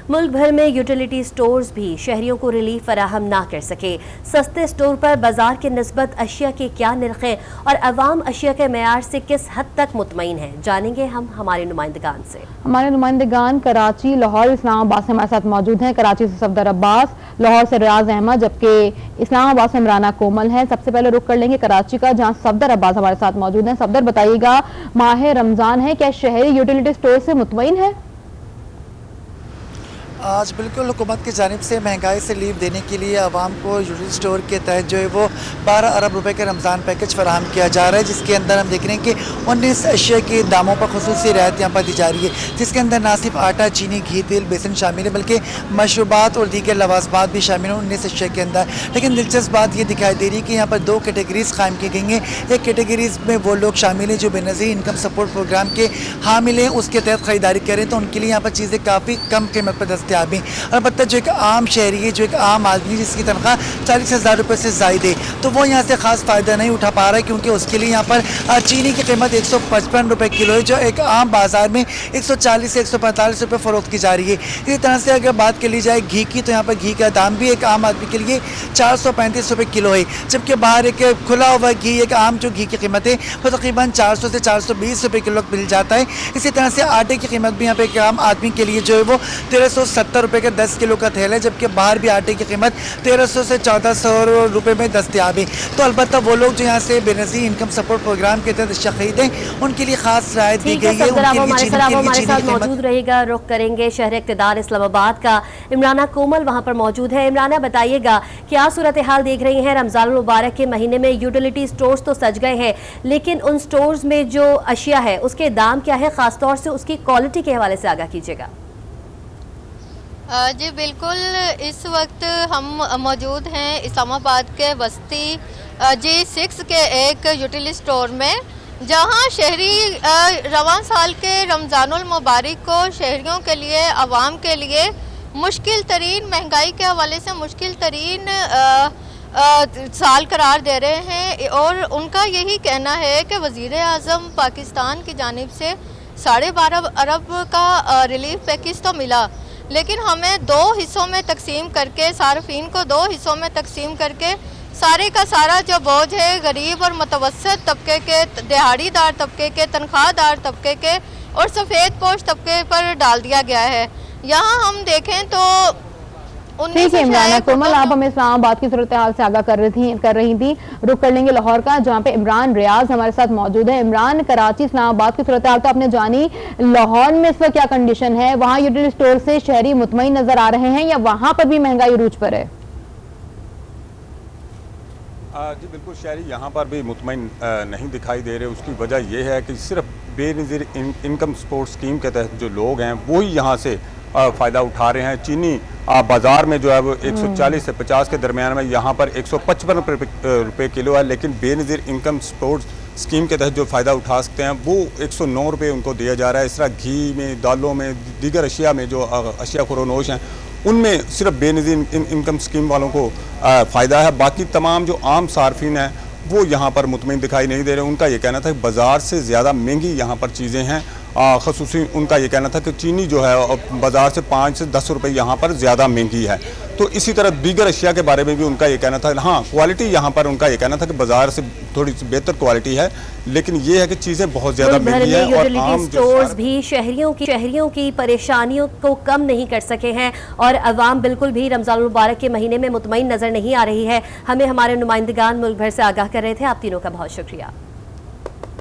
मुल्क भर में यूटिलिटी स्टोर्स भी शहरियों को रिलीफ फराहम ना कर सके। सस्ते स्टोर पर बाजार के निस्बत अशिया के क्या निर्खे और अवाम अशिया के मेयार से किस हद तक मुतमईन है, जानेंगे हम हमारे नुमाइंदगान से। हमारे नुमाइंदगान कराची, लाहौर, इस्लामाबाद से हमारे साथ मौजूद हैं। कराची से सफदर अब्बास, लाहौर से रियाज अहमद, जबकि इस्लामाबाद से इमराना कोमल है। सबसे पहले रुख कर लेंगे कराची का, जहां सफदर अब्बास हमारे साथ मौजूद हैं। सफदर, बताइएगा, माह रमजान है, क्या शहरी यूटिलिटी स्टोर से मुतमईन है? आज बिल्कुल हुकूमत की जानिब से महंगाई से लीव देने के लिए आवाम को यूटिलिटी स्टोर के तहत जो है वो 12 अरब रुपए के रमज़ान पैकेज फराहम किया जा रहा है, जिसके अंदर हम देख रहे हैं कि 19 अशिया के दामों पर खुसूसी रियायत यहाँ पर दी जा रही है, जिसके अंदर ना सिर्फ आटा, चीनी, घी, तेल, बेसन शामिल है, बल्कि मशरूबात और दीगर लवाजमात भी शामिल हैं 19 अशिया के अंदर। लेकिन दिलचस्प बात ये दिखाई दे रही है कि यहाँ पर 2 कैटेगरीज कायम की गई हैं। एक कैटेगरीज में वो लोग शामिल हैं जो बेनज़ीर इनकम सपोर्ट प्रोग्राम के हामिल हैं, उसके तहत ख़रीदारी करें तो उनके लिए यहाँ पर चीज़ें काफ़ी कम कीमत पर दस्तियाब हैं। अलबत्ता जो एक आम शहरी है, जो एक आम आदमी जिसकी तनख्वाह 40,000 रुपये से ज़ायद है, तो वो यहाँ से ख़ास फ़ायदा नहीं उठा पा रहा है, क्योंकि उसके लिए यहाँ पर चीनी की कीमत 155 रुपये किलो है, जो एक आम बाज़ार में 140 से 145 रुपये फ़रोख्त की जा रही है। इसी तरह से अगर बात कर ली जाए घी की, तो यहाँ पर घी का दाम भी एक आम आदमी के लिए 435 रुपये किलो है, जबकि बाहर एक खुला हुआ घी, एक आम जो घी की कीमत है वो तकरीबन 400 से 420 रुपये किलो मिल जाता है। इसी तरह से आटे की कीमत भी यहाँ पर एक आम आदमी के लिए जो है वो 1370 रुपये का 10 किलो का थैला है, जबकि बाहर भी आटे की कीमत 1300 से 1400 रुपये में दस्तियाब है। तो अलबत्ता वो लोग जो यहाँ से बेनज़ीर इनकम सपोर्ट प्रोग्राम के तहत शहीद हैं, उनके लिए खास राहत दी गई है। हमारे साथ मौजूद रहेगा। रुख करेंगे शहर इक़्तिदार इस्लामाबाद का, इमराना कोमल वहाँ पर मौजूद है। इमराना, बताइएगा, क्या सूरत हाल देख रही हैं? रमज़ान मुबारक के महीने में यूटिलिटी स्टोर्स तो सज गए हैं, लेकिन उन स्टोर्स में जो अशिया है उसके दाम क्या है, ख़ासतौर से उसकी क्वालिटी के हवाले से आगाह कीजिएगा। जी बिल्कुल, इस वक्त हम मौजूद हैं इस्लामाबाद के बस्ती G6 के एक यूटिलिटी स्टोर में, जहां शहरी रवां साल के रमज़ानुल मुबारक को शहरियों के लिए, आवाम के लिए मुश्किल तरीन, महंगाई के हवाले से मुश्किल तरीन साल करार दे रहे हैं। और उनका यही कहना है कि वज़ीर आज़म पाकिस्तान की जानिब से 12.5 अरब का रिलीफ पैकेज तो मिला, लेकिन हमें 2 हिस्सों में तकसीम करके, सार्फिन को 2 हिस्सों में तकसीम करके सारे का सारा जो बोझ है गरीब और मुतवस्सित तबके के, दिहाड़ीदार तबके के, तनख्वाहदार तबके के और सफ़ेद पोश तबके पर डाल दिया गया है। यहाँ हम देखें तो ठीक है इमराना कोमल, आप हमें इस्लामाबाद की सूरत हाल से आगाह कर रही थी। रुक कर लेंगे लाहौर का, जहाँ पे इमरान रियाज हमारे साथ मौजूद है। इमरान, कराची, इस्लामाबाद की सूरत हाल तो आपने जानी, लाहौर में इस वक्त क्या कंडीशन है? वहाँ यूटिलिटी स्टोर से शहरी मुतमईन नजर आ रहे हैं या वहाँ पर भी महंगाई उरूज पर है? जी बिल्कुल, शहरी यहाँ पर भी मुतमईन नहीं दिखाई दे रहे। उसकी वजह यह है कि सिर्फ बेनज़ीर इनकम सपोर्ट स्कीम के तहत जो लोग हैं वही यहाँ से फ़ायदा उठा रहे हैं। चीनी बाज़ार में जो है वो 140 से 50 के दरमियान में, यहाँ पर 155 रुपये किलो है, लेकिन बेनज़ीर इनकम सपोर्ट स्कीम के तहत जो फ़ायदा उठा सकते हैं वो 109 रुपये उनको दिया जा रहा है। इस तरह घी में, दालों में, दीगर अशिया में जो अशिया खुरोनोश हैं उनमें सिर्फ बेनज़ीर इनकम स्कीम वालों को फ़ायदा है। बाकी तमाम जो आम सार्फिन हैं वो यहाँ पर मुतमईन दिखाई नहीं दे रहे। उनका ये कहना था कि बाज़ार से ज़्यादा महंगी यहाँ पर चीज़ें हैं। ख़ुसूसी उनका ये कहना था कि चीनी जो है बाज़ार से 5 से 10 रुपये यहाँ पर ज़्यादा महंगी है। तो इसी तरह दीगर अशिया के बारे में भी उनका ये कहना था। हाँ, क्वालिटी यहाँ पर उनका ये कहना था कि बाज़ार से थोड़ी सी बेहतर क्वालिटी है, लेकिन ये है कि चीज़ें बहुत ज़्यादा महंगी है। और आम स्टोर्स भी शहरियों की परेशानियों को कम नहीं कर सके हैं और अवाम बिल्कुल भी रमज़ान मुबारक के महीने में मुतमईन नज़र नहीं आ रही है। हमें हमारे नुमाइंदगान मुल्क भर से आगाह कर रहे थे। आप तीनों का बहुत शुक्रिया।